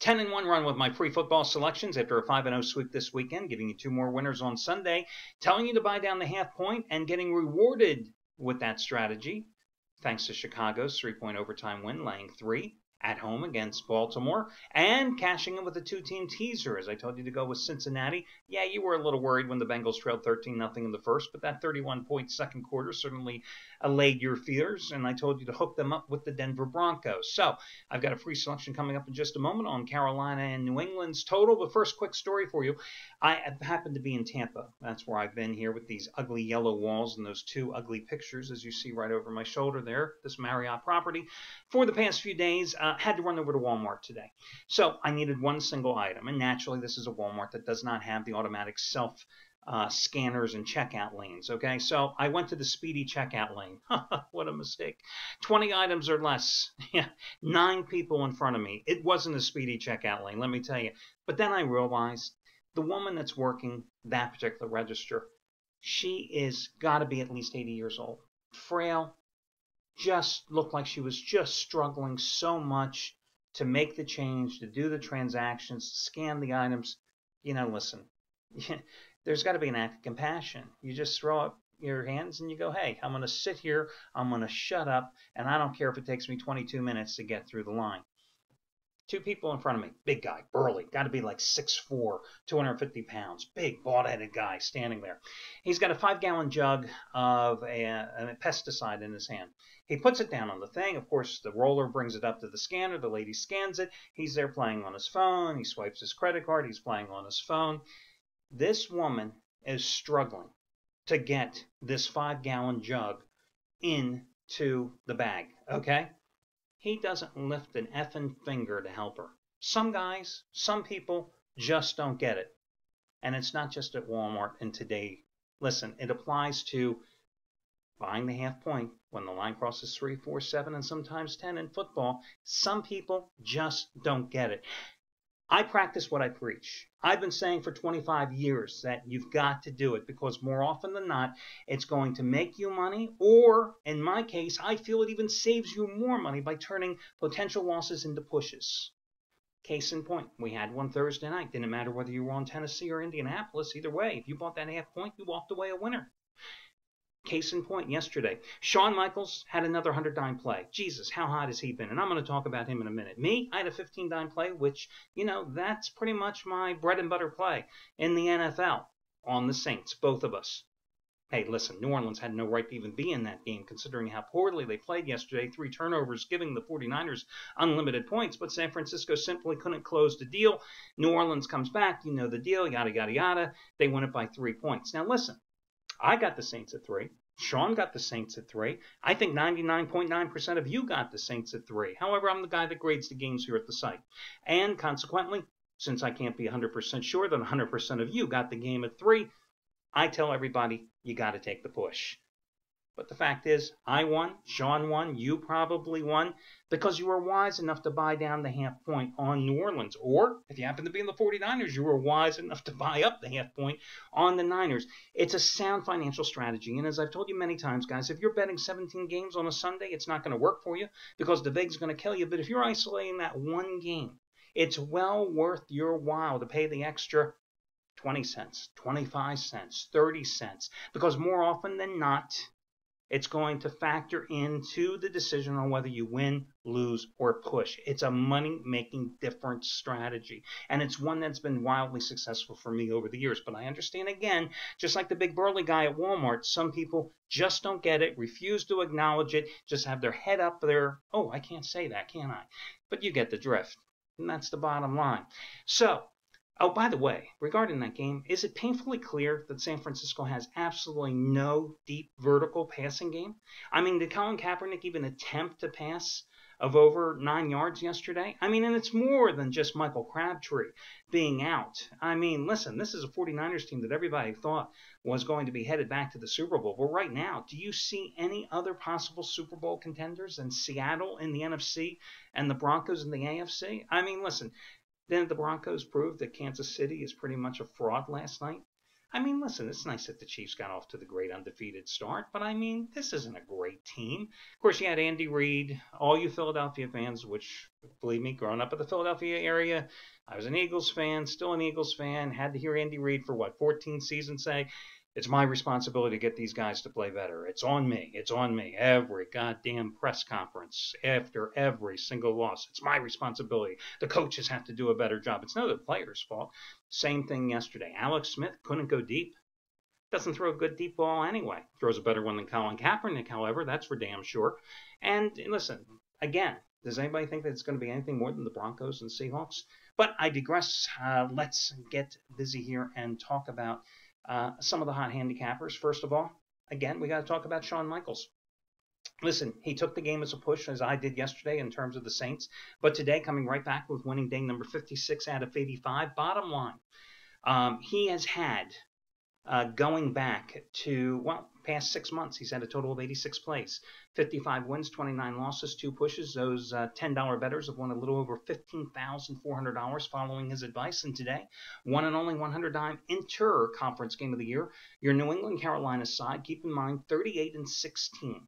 10-1 run with my free football selections after a 5-0 sweep this weekend, giving you 2 more winners on Sunday, telling you to buy down the half point and getting rewarded with that strategy. Thanks to Chicago's 3-point overtime win, laying 3 at home against Baltimore, and cashing in with a 2-team teaser, as I told you to go with Cincinnati. Yeah, you were a little worried when the Bengals trailed 13-0 in the first, but that 31-point second quarter certainly allayed your fears, and I told you to hook them up with the Denver Broncos. So I've got a free selection coming up in just a moment on Carolina and New England's total. But first, quick story for you. I happen to be in Tampa. That's where I've been here with these ugly yellow walls and those 2 ugly pictures, as you see right over my shoulder there, this Marriott property, for the past few days. Had to run over to Walmart today. So I needed one single item, and naturally this is a Walmart that does not have the automatic self scanners and checkout lanes, okay? So I went to the speedy checkout lane. What a mistake. 20 items or less. Yeah, 9 people in front of me. It wasn't a speedy checkout lane, let me tell you. But then I realized the woman that's working that particular register, she is got to be at least 80 years old. Frail, just looked like she was just struggling so much to make the change, to do the transactions, to scan the items. You know, listen, there's got to be an act of compassion. You just throw up your hands and you go, hey, I'm going to sit here, I'm going to shut up, and I don't care if it takes me 22 minutes to get through the line. 2 people in front of me, big guy, burly, got to be like 6'4", 250 pounds, big, bald-headed guy standing there. He's got a 5-gallon jug of a pesticide in his hand. He puts it down on the thing. Of course, the roller brings it up to the scanner. The lady scans it. He's there playing on his phone. He swipes his credit card. He's playing on his phone. This woman is struggling to get this 5-gallon jug into the bag, okay? He doesn't lift an effing finger to help her. Some guys, some people just don't get it. And it's not just at Walmart and today. Listen, it applies to buying the half point when the line crosses 3, 4, 7, and sometimes 10 in football. Some people just don't get it. I practice what I preach. I've been saying for 25 years that you've got to do it because more often than not, it's going to make you money, or in my case, I feel it even saves you more money by turning potential losses into pushes. Case in point, we had one Thursday night. Didn't matter whether you were on Tennessee or Indianapolis. Either way, if you bought that half point, you walked away a winner. Case in point, yesterday, Shawn Michaels had another 100-dime play. Jesus, how hot has he been? And I'm going to talk about him in a minute. Me, I had a 15-dime play, which, you know, that's pretty much my bread and butter play in the NFL on the Saints, both of us. Hey, listen, New Orleans had no right to even be in that game, considering how poorly they played yesterday. 3 turnovers, giving the 49ers unlimited points, but San Francisco simply couldn't close the deal. New Orleans comes back, you know the deal, yada, yada, yada. They win it by 3 points. Now, listen. I got the Saints at 3. Sean got the Saints at 3. I think 99.9% of you got the Saints at 3. However, I'm the guy that grades the games here at the site. And consequently, since I can't be 100% sure that 100% of you got the game at 3, I tell everybody you got to take the push. But the fact is, I won, Sean won, you probably won, because you were wise enough to buy down the half point on New Orleans. Or, if you happen to be in the 49ers, you were wise enough to buy up the half point on the Niners. It's a sound financial strategy. And as I've told you many times, guys, if you're betting 17 games on a Sunday, it's not going to work for you because the VIG's going to kill you. But if you're isolating that one game, it's well worth your while to pay the extra 20 cents, 25 cents, 30 cents, because more often than not, it's going to factor into the decision on whether you win, lose, or push. It's a money-making difference strategy, and it's one that's been wildly successful for me over the years. But I understand, again, just like the big burly guy at Walmart, some people just don't get it, refuse to acknowledge it, just have their head up there. Oh, I can't say that, can I? But you get the drift, and that's the bottom line. So, oh, by the way, regarding that game, is it painfully clear that San Francisco has absolutely no deep vertical passing game? I mean, did Colin Kaepernick even attempt to pass of over 9 yards yesterday? I mean, and it's more than just Michael Crabtree being out. I mean, listen, this is a 49ers team that everybody thought was going to be headed back to the Super Bowl. But right now, do you see any other possible Super Bowl contenders than Seattle in the NFC and the Broncos in the AFC? I mean, listen, didn't the Broncos prove that Kansas City is pretty much a fraud last night? I mean, listen, it's nice that the Chiefs got off to the great undefeated start, but I mean, this isn't a great team. Of course, you had Andy Reid. All you Philadelphia fans, which, believe me, growing up in the Philadelphia area, I was an Eagles fan, still an Eagles fan, had to hear Andy Reid for, 14 seasons say, it's my responsibility to get these guys to play better. It's on me. It's on me. Every goddamn press conference after every single loss. It's my responsibility. The coaches have to do a better job. It's not the players' fault. Same thing yesterday. Alex Smith couldn't go deep. Doesn't throw a good deep ball anyway. Throws a better one than Colin Kaepernick, however. That's for damn sure. And listen, again, does anybody think that it's going to be anything more than the Broncos and Seahawks? But I digress. Let's get busy here and talk about some of the hot handicappers. First of all, again, we got to talk about Shawn Michaels. Listen, he took the game as a push, as I did yesterday in terms of the Saints. But today, coming right back with winning day number 56 out of 85. Bottom line, he has had, going back to, past 6 months, he's had a total of 86 plays, 55 wins, 29 losses, 2 pushes. Those $10 bettors have won a little over $15,400 following his advice. And today, one and only 100-dime inter-conference game of the year, your New England Carolina side, keep in mind, 38-16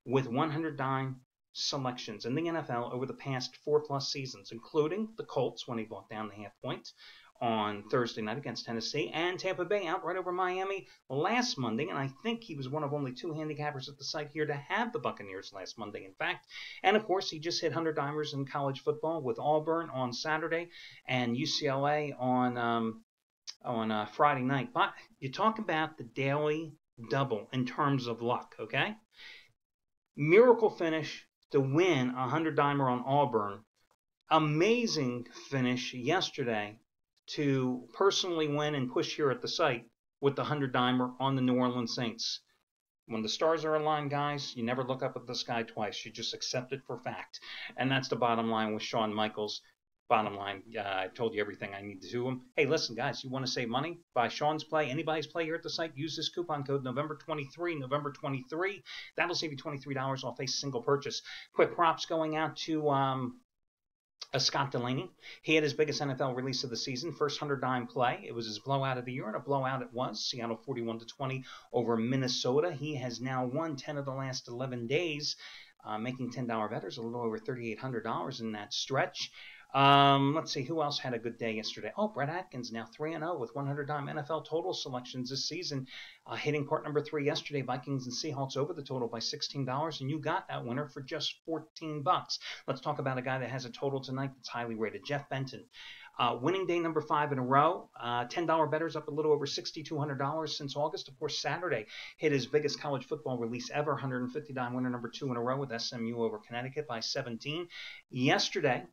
with 100-dime selections in the NFL over the past 4+ seasons, including the Colts when he brought down the half point on Thursday night against Tennessee, and Tampa Bay outright over Miami last Monday. And I think he was one of only 2 handicappers at the site here to have the Buccaneers last Monday, in fact. And of course, he just hit 100-dimers in college football with Auburn on Saturday and UCLA on Friday night. But you talk about the daily double in terms of luck, okay? Miracle finish to win a 100-dimer on Auburn. Amazing finish yesterday to personally win and push here at the site with the 100-dimer on the New Orleans Saints. When the stars are aligned, guys, you never look up at the sky twice. You just accept it for fact. And that's the bottom line with Shawn Michaels. Bottom line, I told you everything I need to do him. Hey, listen, guys, you want to save money? Buy Shawn's play, anybody's play here at the site. Use this coupon code November23, November23. That'll save you $23 off a single purchase. Quick props going out to Scott Delaney. He had his biggest NFL release of the season, first 100-dime play. It was his blowout of the year, and a blowout it was. Seattle 41-20 over Minnesota. He has now won 10 of the last 11 days, making $10 bettors, a little over $3,800 in that stretch. Let's see, who else had a good day yesterday? Oh, Brett Atkins, now 3-0 with 100-dime NFL total selections this season. Hitting part number 3 yesterday, Vikings and Seahawks over the total by $16, and you got that winner for just $14. Let's talk about a guy that has a total tonight that's highly rated, Jeff Benton. Winning day number 5 in a row. $10 bettors up a little over $6,200 since August. Of course, Saturday hit his biggest college football release ever, 150-dime winner number 2 in a row with SMU over Connecticut by 17. Yesterday,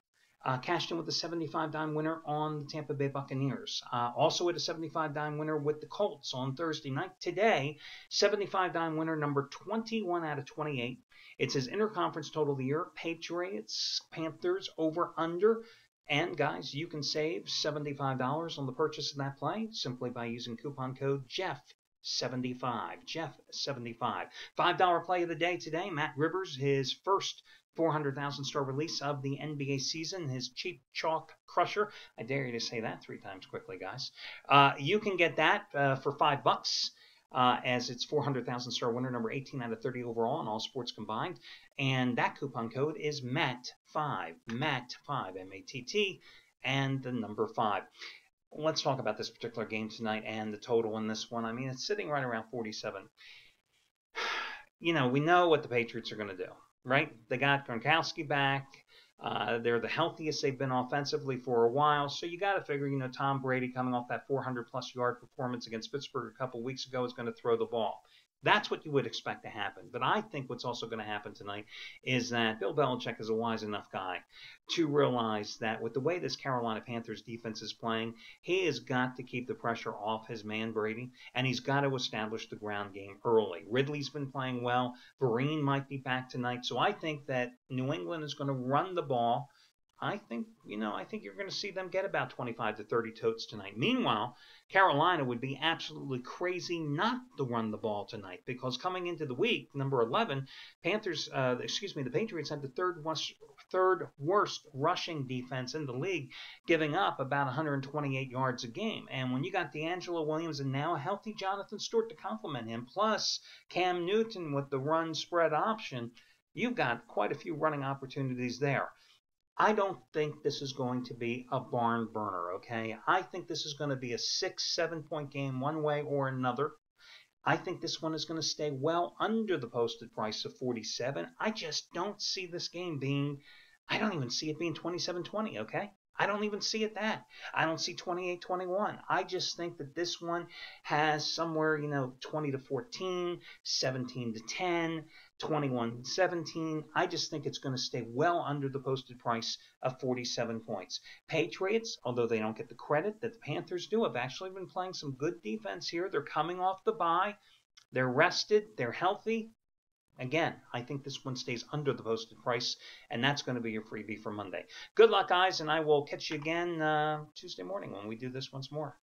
cashed in with the 75-dime winner on the Tampa Bay Buccaneers. Also at a 75-dime winner with the Colts on Thursday night. Today, 75-dime winner number 21 out of 28. It's his interconference total of the year. Patriots, Panthers, over, under. And guys, you can save $75 on the purchase of that play simply by using coupon code JEFF75. JEFF75. $5 play of the day today. Matt Rivers, his first 400,000 star release of the NBA season, his cheap chalk crusher. I dare you to say that 3 times quickly, guys. You can get that for $5, as it's 400,000 star winner number 18 out of 30 overall in all sports combined. And that coupon code is MATT5, MATT5, M-A-T-T, and the number 5. Let's talk about this particular game tonight and the total in this one. I mean, it's sitting right around 47. You know, we know what the Patriots are going to do. Right? They got Gronkowski back. They're the healthiest they've been offensively for a while. So you got to figure, you know, Tom Brady coming off that 400-plus yard performance against Pittsburgh a couple weeks ago is going to throw the ball. That's what you would expect to happen. But I think what's also going to happen tonight is that Bill Belichick is a wise enough guy to realize that with the way this Carolina Panthers defense is playing, he has got to keep the pressure off his man Brady, and he's got to establish the ground game early. Ridley's been playing well. Vereen might be back tonight. So I think that New England is going to run the ball I think you're going to see them get about 25 to 30 totes tonight. Meanwhile, Carolina would be absolutely crazy not to run the ball tonight, because coming into the week, number 11, the Patriots had the third worst rushing defense in the league, giving up about 128 yards a game. And when you got D'Angelo Williams and now a healthy Jonathan Stewart to complement him, plus Cam Newton with the run spread option, you've got quite a few running opportunities there. I don't think this is going to be a barn burner, okay? I think this is going to be a 6-7 point game one way or another. I think this one is going to stay well under the posted price of 47. I just don't see this game being, I don't even see it being 27-20, okay? I don't even see it that. I don't see 28-21. I just think that this one has somewhere, 20-14, 17-10, 21-17. I just think it's going to stay well under the posted price of 47 points. Patriots, although they don't get the credit that the Panthers do, have actually been playing some good defense here. They're coming off the bye. They're rested. They're healthy. Again, I think this one stays under the posted price, and that's going to be your freebie for Monday. Good luck, guys, and I will catch you again Tuesday morning when we do this once more.